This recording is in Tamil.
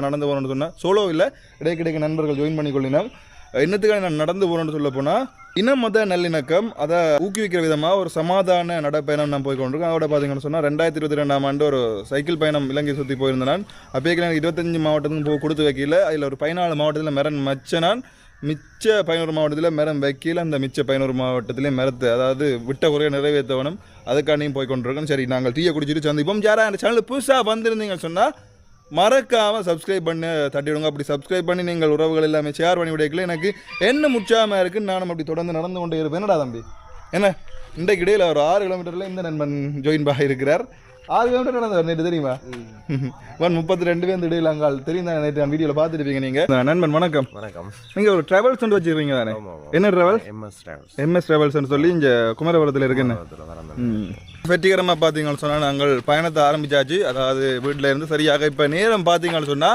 சோலோவாக நடந்து போகணும்னு சொன்னால் சோலோ இல்லை இடைக்கிடைக்கு நண்பர்கள் ஜாயின் பண்ணி கொள்ளினோம். என்னத்துக்காக நான் நடந்து போகிறேன்னு சொல்ல போனால் இன மத நல்லிணக்கம் அதை ஊக்குவிக்கிற விதமாக ஒரு சமாதான நடைப்பயணம் நான் போய் கொண்டிருக்கேன். அதோட பார்த்தீங்கன்னு சொன்னால் 2022ஆம் ஆண்டு ஒரு சைக்கிள் பயணம் இலங்கை சுற்றி போயிருந்தேன். நான் அப்போயே எனக்கு 25 மாவட்டத்துக்கு கொடுத்து வைக்கல. அதில் ஒரு 14 மாவட்டத்தில் மரம் வச்ச நான் மிச்ச 11 மாவட்டத்தில் மரம் வைக்கல. அந்த மிச்ச 11 மாவட்டத்திலே மரத்து அதாவது விட்ட குறைய நிறைவேற்றவனும் அதுக்காண்டியும் போய் கொண்டிருக்கோம். சரி, நாங்கள் டீயை குடிச்சிட்டு சந்திப்போம். யாரா அந்த சேனல் புதுசாக வந்திருந்தீங்க சொன்னால் மறக்காமல் சப்ஸ்கிரைப் பண்ணி தட்டிவிடுங்க. அப்படி சப்ஸ்கிரைப் பண்ணி நீங்கள் உறவுகள் எல்லாமே ஷேர் பண்ணி விடைக்கல எனக்கு என்ன முச்சாமல் இருக்குன்னு நானும் அப்படி தொடர்ந்து நடந்து கொண்டே இருப்பேன். என்னடா தம்பி என்ன இன்றைக்கு இடையில் ஒரு 6 கிலோமீட்டரில் இந்த நண்பன் ஜாயின் பாக இருக்கிறார். 6 கிலோமீட்டர் நடந்தவர் நேற்று தெரியுமா? 32 பேர் இடையில் அங்கால் தெரியும் தான். நேற்று நான் வீடியோவில் பார்த்துருப்பீங்க நீங்கள். நண்பன் வணக்கம். வணக்கம். நீங்கள் ஒரு ட்ராவல்ஸ் ஒன்று வச்சுருக்கீங்க தானே? என்ன ட்ராவல்ஸ்? MS ட்ராவல்ஸ்னு சொல்லி இங்கே குமரபுரத்தில் இருக்குன்னு. வெற்றிகரமாக பார்த்தீங்கன்னு சொன்னால் நாங்கள் பயணத்தை ஆரம்பித்தாச்சு. அதாவது வீட்டில் இருந்து சரியாக இப்போ நேரம் பார்த்தீங்கன்னு சொன்னால்